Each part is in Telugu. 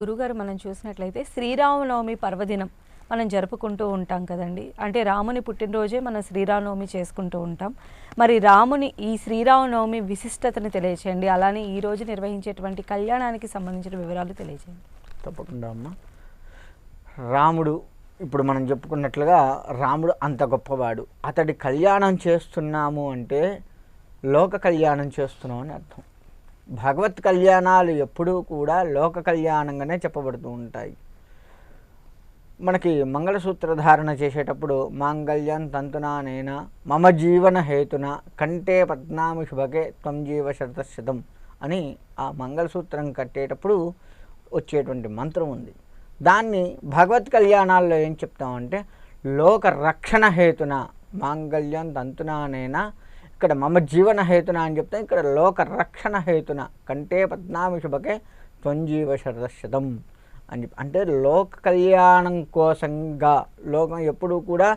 గురుగారు మనం చూసినట్లయితే శ్రీరామనవమి పర్వదినం మనం జరుపుకుంటూ ఉంటాం కదండి. అంటే రాముని పుట్టినరోజే మనం శ్రీరామనవమి చేసుకుంటూ ఉంటాం. మరి ఈ శ్రీరామనవమి విశిష్టతను తెలియచేయండి. అలానే ఈ రోజు నిర్వహించేటువంటి కళ్యాణానికి సంబంధించిన వివరాలు తెలియచేయండి. తప్పకుండా అమ్మ. రాముడు ఇప్పుడు మనం చెప్పుకున్నట్లుగా రాముడు అంత గొప్పవాడు. అతడి కళ్యాణం చేస్తున్నాము అంటే లోక కళ్యాణం చేస్తున్నాం అని అర్థం. భగవత్ కళ్యాణాలు ఎప్పుడూ కూడా లోక కళ్యాణంగానే చెప్పబడుతూ ఉంటాయి. మనకి మంగళసూత్ర ధారణ చేసేటప్పుడు మాంగళ్యం తంతునానేన మమ జీవన హేతున కంటే పద్నామి శుభకే త్వం జీవ శతశతం అని ఆ మంగళసూత్రం కట్టేటప్పుడు వచ్చేటువంటి మంత్రం ఉంది. దాన్ని భగవత్ కళ్యాణాల్లో ఏం చెప్తామంటే లోక రక్షణ హేతున మాంగళ్యం తంతునానేన, ఇక్కడ మమ జీవన హేతున అని చెప్తాం, ఇక్కడ లోక రక్షణ హేతున కంటే పద్నామి శుభకే త్వంజీవ శతశతం అని చెప్పి, అంటే లోక కళ్యాణం కోసంగా, లోకం ఎప్పుడూ కూడా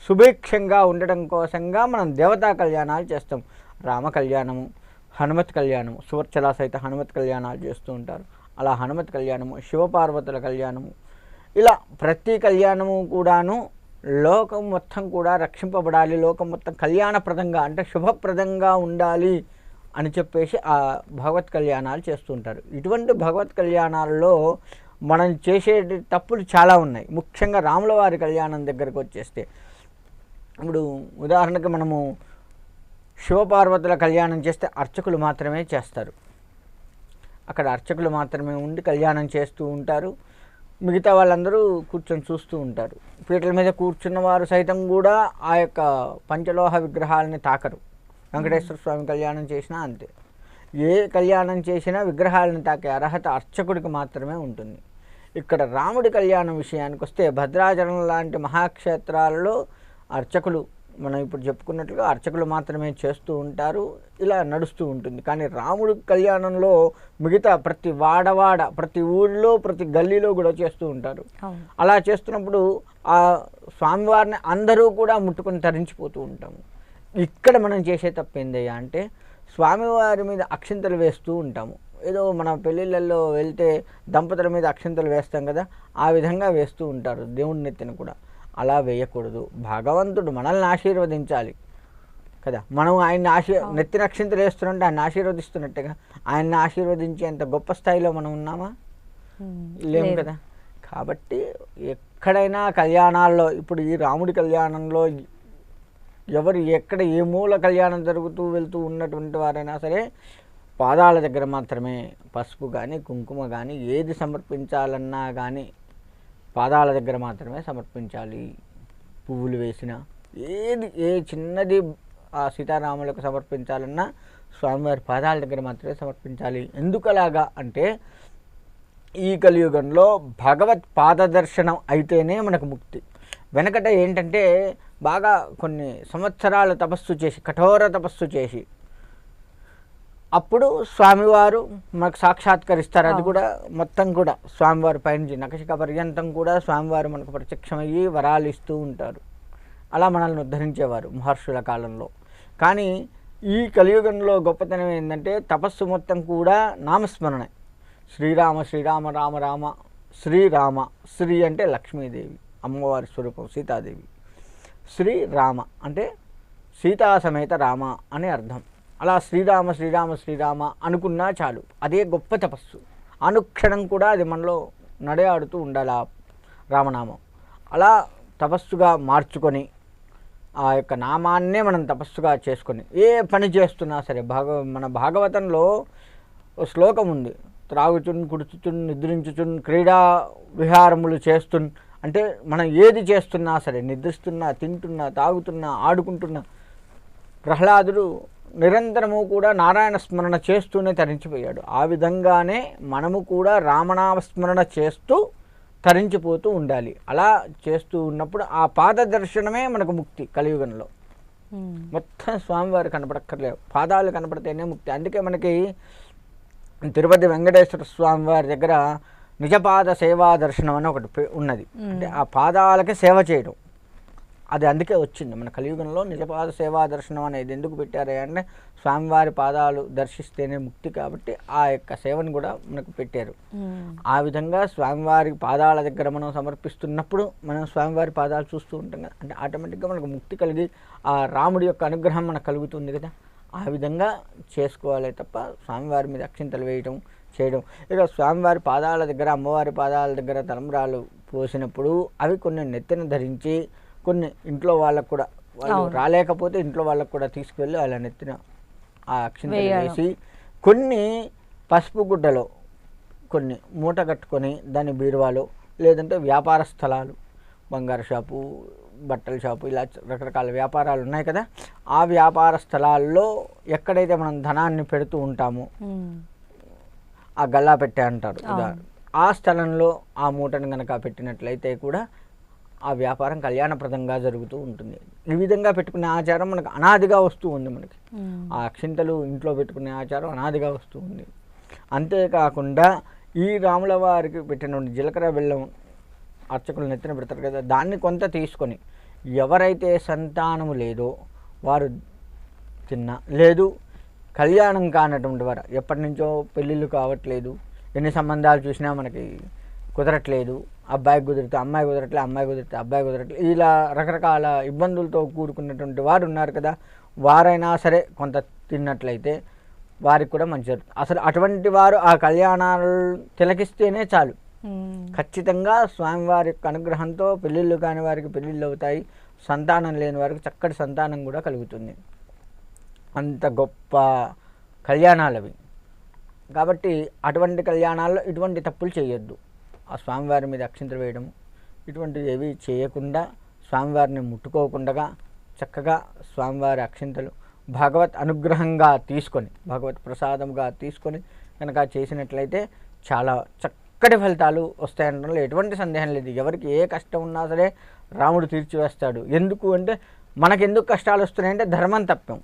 సుభిక్షంగా ఉండటం కోసంగా మనం దేవతా కళ్యాణాలు చేస్తాం. రామ కళ్యాణము, హనుమత్ కళ్యాణము, సువర్చల సహిత హనుమత్ కళ్యాణాలు చేస్తూ ఉంటారు. అలా హనుమత్ కళ్యాణము, శివపార్వతుల కళ్యాణము, ఇలా ప్రతి కళ్యాణము కూడాను లోకం మొత్తం కూడా రక్షింపబడాలి, లోకం మొత్తం కళ్యాణప్రదంగా అంటే శుభప్రదంగా ఉండాలి అని చెప్పేసి ఆ భగవత్ కళ్యాణాలు చేస్తూ ఉంటారు. ఇటువంటి భగవత్ కళ్యాణాలలో మనం చేసే తప్పులు చాలా ఉన్నాయి. ముఖ్యంగా రాముల వారి కళ్యాణం దగ్గరకు వచ్చేస్తే, ఇప్పుడు ఉదాహరణకి మనము శివపార్వతుల కళ్యాణం చేస్తే అర్చకులు మాత్రమే చేస్తారు. అక్కడ అర్చకులు మాత్రమే ఉండి కళ్యాణం చేస్తూ ఉంటారు. మిగతా వాళ్ళందరూ కూర్చొని చూస్తూ ఉంటారు. పీటల మీద కూర్చున్న వారు సైతం కూడా ఆ యొక్క పంచలోహ విగ్రహాలని తాకరు. వెంకటేశ్వర స్వామి కళ్యాణం చేసినా అంతే. ఏ కళ్యాణం చేసినా విగ్రహాలను తాకే అర్హత అర్చకుడికి మాత్రమే ఉంటుంది. ఇక్కడ రాముడి కళ్యాణం విషయానికి వస్తే భద్రాచలం లాంటి మహాక్షేత్రాలలో అర్చకులు, మనం ఇప్పుడు చెప్పుకున్నట్లుగా అర్చకులు మాత్రమే చేస్తూ ఉంటారు, ఇలా నడుస్తూ ఉంటుంది. కానీ రాముడి కళ్యాణంలో మిగతా ప్రతి వాడవాడ, ప్రతి ఊళ్ళో, ప్రతి గల్లీలో కూడా చేస్తూ ఉంటారు. అలా చేస్తున్నప్పుడు ఆ స్వామివారిని అందరూ కూడా ముట్టుకొని తరించిపోతూ ఉంటాము. ఇక్కడ మనం చేసే తప్పు ఏందయ్యా అంటే స్వామివారి మీద అక్షింతలు వేస్తూ ఉంటాము. ఏదో మన పెళ్ళిళ్ళల్లో వెళ్తే దంపతుల మీద అక్షింతలు వేస్తాం కదా, ఆ విధంగా వేస్తూ ఉంటారు దేవుడి నెత్తిన కూడా. అలా వేయకూడదు. భగవంతుడు మనల్ని ఆశీర్వదించాలి కదా. మనం ఆయన్ని నెత్తిన అక్షింతలు వేస్తున్నట్టే ఆయన ఆశీర్వదిస్తున్నట్టుగా, ఆయన్ని ఆశీర్వదించేంత గొప్ప స్థాయిలో మనం ఉన్నామా? లేము కదా. కాబట్టి ఎక్కడైనా కళ్యాణాల్లో, ఇప్పుడు ఈ రాముడి కళ్యాణంలో ఎవరు ఎక్కడ ఏ మూల కళ్యాణం జరుగుతూ వెళ్తూ ఉన్నటువంటి వారైనా సరే పాదాల దగ్గర మాత్రమే పసుపు కానీ కుంకుమ కానీ ఏది సమర్పించాలన్నా కానీ పాదాల దగ్గర మాత్రమే సమర్పించాలి. పువ్వులు వేసిన ఏ చిన్నది ఆ సీతారాములకు సమర్పించాలన్నా స్వామివారి పాదాల దగ్గర మాత్రమే సమర్పించాలి. ఎందుకలాగా అంటే ఈ కలియుగంలో భగవత్ పాదదర్శనం అయితేనే మనకు ముక్తి. వెనకట ఏంటంటే బాగా కొన్ని సంవత్సరాలు తపస్సు చేసి, కఠోర తపస్సు చేసి అప్పుడు స్వామివారు మనకు సాక్షాత్కరిస్తారు. అది కూడా మొత్తం కూడా స్వామివారి పైనుంచి నఖశిఖ పర్యంతం కూడా స్వామివారు మనకు ప్రత్యక్షమయ్యి వరాలు ఇస్తూ ఉంటారు. అలా మనల్ని ఉద్ధరించేవారు మహర్షుల కాలంలో. కానీ ఈ కలియుగంలో గొప్పతనం ఏంటంటే తపస్సు మొత్తం కూడా నామస్మరణే. శ్రీరామ శ్రీరామ రామ రామ శ్రీరామ. శ్రీ అంటే లక్ష్మీదేవి, అమ్మవారి స్వరూపం సీతాదేవి. శ్రీరామ అంటే సీతా సమేత రామ అని అర్థం. అలా శ్రీరామ శ్రీరామ శ్రీరామ అనుకున్నా చాలు, అదే గొప్ప తపస్సు. అనుక్షణం కూడా అది మనలో నడయాడుతూ ఉండాలి ఆ రామనామం. అలా తపస్సుగా మార్చుకొని ఆ యొక్క నామాన్నే మనం తపస్సుగా చేసుకొని ఏ పని చేస్తున్నా సరే, మన భాగవతంలో ఓ శ్లోకం ఉంది, త్రాగుచున్ కుడుచుచున్ నిద్రించుచున్ క్రీడా విహారములు చేస్తున్. అంటే మనం ఏది చేస్తున్నా సరే, నిద్రిస్తున్నా, తింటున్నా, తాగుతున్నా, ఆడుకుంటున్నా, ప్రహ్లాదుడు నిరంతరము కూడా నారాయణ స్మరణ చేస్తూనే తరించిపోయాడు. ఆ విధంగానే మనము కూడా రామనామస్మరణ చేస్తూ తరించిపోతూ ఉండాలి. అలా చేస్తూ ఉన్నప్పుడు ఆ పాద దర్శనమే మనకు ముక్తి. కలియుగంలో మొత్తం స్వామివారు కనపడక్కర్లేవు, పాదాలు కనపడితేనే ముక్తి. అందుకే మనకి తిరుపతి వెంకటేశ్వర స్వామి వారి దగ్గర నిజపాద సేవా దర్శనం అని ఒకటి ఉన్నది. అంటే ఆ పాదాలకి సేవ చేయడం, అది అందుకే వచ్చింది మన కలియుగంలో నిజపాద సేవా దర్శనం అనేది ఎందుకు పెట్టారు అంటే స్వామివారి పాదాలు దర్శిస్తేనే ముక్తి కాబట్టి ఆ యొక్క సేవను కూడా మనకు పెట్టారు. ఆ విధంగా స్వామివారి పాదాల దగ్గర మనం సమర్పిస్తున్నప్పుడు మనం స్వామివారి పాదాలు చూస్తూ ఉంటాం కదా, అంటే ఆటోమేటిక్గా మనకు ముక్తి కలిగి ఆ రాముడి యొక్క అనుగ్రహం మనకు కలుగుతుంది కదా. ఆ విధంగా చేసుకోవాలి తప్ప స్వామివారి మీద అక్షింతలు వేయటం చేయడం. ఇక స్వామివారి పాదాల దగ్గర అమ్మవారి పాదాల దగ్గర తలంబ్రాలు పోసినప్పుడు అవి కొన్ని నెత్తిన ధరించి కొన్ని ఇంట్లో వాళ్ళకు కూడా వాళ్ళు రాలేకపోతే ఇంట్లో వాళ్ళకు కూడా తీసుకువెళ్ళి వాళ్ళ నెత్తిన ఆ అక్షింతలు వేసి కొన్ని పసుపు గుడ్డలో కొన్ని మూట కట్టుకొని దాని బీరువాలో లేదంటే వ్యాపార స్థలాలు బంగారు షాపు బట్టల షాపు ఇలా రకరకాల వ్యాపారాలు ఉన్నాయి కదా, ఆ వ్యాపార స్థలాల్లో ఎక్కడైతే మనం ధనాన్ని పెడుతూ ఉంటామో ఆ గల్లా పెట్టే అంటారు ఆ స్థలంలో ఆ మూటను కనుక పెట్టినట్లయితే కూడా ఆ వ్యాపారం కళ్యాణప్రదంగా జరుగుతూ ఉంటుంది. ఈ విధంగా పెట్టుకునే ఆచారం మనకు అనాదిగా వస్తూ ఉంది. మనకి ఆ అక్షింతలు ఇంట్లో పెట్టుకునే ఆచారం అనాదిగా వస్తూ ఉంది. అంతేకాకుండా ఈ రాముల వారికి పెట్టిన జీలకర్ర బెల్లం అర్చకులు నెత్తిన పెడతారు కదా, దాన్ని కొంత తీసుకొని ఎవరైతే సంతానము లేదో వారు తిన్నా, లేదు కళ్యాణం కానటువంటి వారు ఎప్పటి నుంచో పెళ్ళిళ్ళు కావట్లేదు, ఎన్ని సంబంధాలు చూసినా మనకి కుదరట్లేదు, అబ్బాయికి కుదిరితే అమ్మాయి కుదరట్లేదు, అమ్మాయి కుదిరితే అబ్బాయి కుదరట్లేదు, ఇలా రకరకాల ఇబ్బందులతో కూడుకున్నటువంటి వారు ఉన్నారు కదా, వారైనా సరే కొంత తిన్నట్లయితే వారికి కూడా మంచి జరుగుతుంది. అసలు అటువంటి వారు ఆ కళ్యాణాలు తిలకిస్తేనే చాలు, ఖచ్చితంగా స్వామివారి యొక్క అనుగ్రహంతో పెళ్ళిళ్ళు కాని వారికి పెళ్ళిళ్ళు అవుతాయి, సంతానం లేని వారికి చక్కటి సంతానం కూడా కలుగుతుంది. అంత గొప్ప కళ్యాణాలు అవి. కాబట్టి అటువంటి కళ్యాణాల్లో ఇటువంటి తప్పులు చేయొద్దు. ఆ స్వామివారి మీద అక్షింతలు వేయడం ఇటువంటివి ఏవి చేయకుండా స్వామివారిని ముట్టుకోకుండా చక్కగా స్వామివారి అక్షింతలు భగవత్ అనుగ్రహంగా తీసుకొని భగవత్ ప్రసాదంగా తీసుకొని కనుక చేసినట్లయితే చాలా చక్కటి ఫలితాలు వస్తాయనడంలో ఎటువంటి సందేహం లేదు. ఎవరికి ఏ కష్టం ఉన్నా సరే రాముడు తీర్చివేస్తాడు. ఎందుకు అంటే మనకెందుకు కష్టాలు వస్తున్నాయంటే ధర్మం తప్పాం,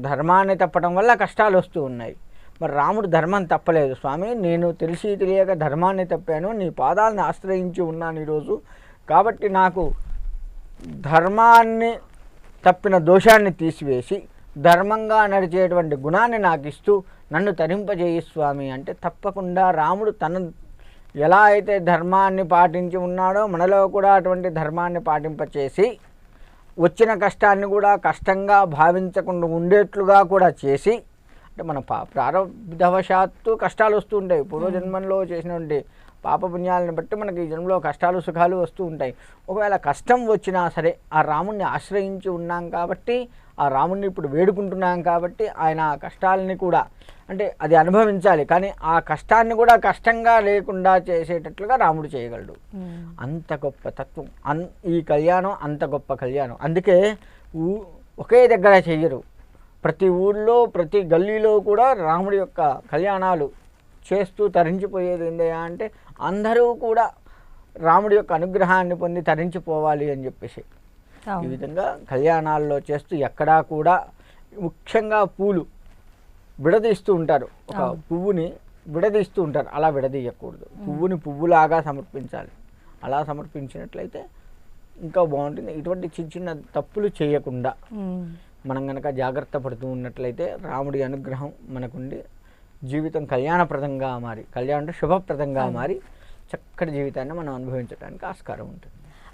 ధర్మాన్ని తప్పడం వల్ల కష్టాలు వస్తూ ఉన్నాయి. మరి రాముడు ధర్మం తప్పలేదు. స్వామి నేను తెలిసి తెలియక ధర్మాన్ని తప్పాను, నీ పాదాలను ఆశ్రయించి ఉన్నాను ఈరోజు, కాబట్టి నాకు ధర్మాన్ని తప్పిన దోషాన్ని తీసివేసి ధర్మంగా నడిచేటువంటి గుణాన్ని నాకు ఇస్తూ నన్ను తరింపజేయి స్వామి అంటే తప్పకుండా రాముడు తన ఎలా అయితే ధర్మాన్ని పాటించి ఉన్నాడో మనలో కూడా అటువంటి ధర్మాన్ని పాటింపచేసి వచ్చిన కష్టాన్ని కూడా కష్టంగా భావించకుండా ఉండేట్లుగా కూడా చేసి, అంటే మన ప్రారంధవశాత్తు కష్టాలు వస్తూ ఉంటాయి. పూర్వజన్మంలో చేసినటువంటి పాపపుణ్యాలను బట్టి మనకి ఈ జన్మలో కష్టాలు సుఖాలు వస్తూ ఉంటాయి. ఒకవేళ కష్టం వచ్చినా సరే ఆ రాముణ్ణి ఆశ్రయించి ఉన్నాం కాబట్టి, ఆ రాముణ్ణి ఇప్పుడు వేడుకుంటున్నాం కాబట్టి ఆయన ఆ కష్టాలని కూడా అంటే అది అనుభవించాలి, కానీ ఆ కష్టాన్ని కూడా కష్టంగా లేకుండా చేసేటట్లుగా రాముడు చేయగలడు. అంత గొప్ప తత్వం ఈ కళ్యాణం, అంత గొప్ప కళ్యాణం. అందుకే ఒకే దగ్గర చెయ్యరు, ప్రతి ఊళ్ళో ప్రతి గల్లీలో కూడా రాముడి యొక్క కళ్యాణాలు చేస్తూ తరించిపోయేది ఏందయ్యా అంటే అందరూ కూడా రాముడి యొక్క అనుగ్రహాన్ని పొంది తరించిపోవాలి అని చెప్పేసి ఈ విధంగా కళ్యాణాల్లో చేస్తూ ఎక్కడా కూడా ముఖ్యంగా పూలు విడదీస్తూ ఉంటారు. ఒక పువ్వుని విడదీస్తూ ఉంటారు, అలా విడదీయకూడదు. పువ్వుని పువ్వులాగా సమర్పించాలి. అలా సమర్పించినట్లయితే ఇంకా బాగుంటుంది. ఇటువంటి చిన్న చిన్న తప్పులు చేయకుండా మనం కనుక జాగ్రత్త పడుతూ ఉన్నట్లయితే రాముడి అనుగ్రహం మనకుండి జీవితం కళ్యాణప్రదంగా మారి, కళ్యాణం శుభప్రదంగా మారి చక్కటి జీవితాన్ని మనం అనుభవించడానికి ఆస్కారం ఉంటుంది.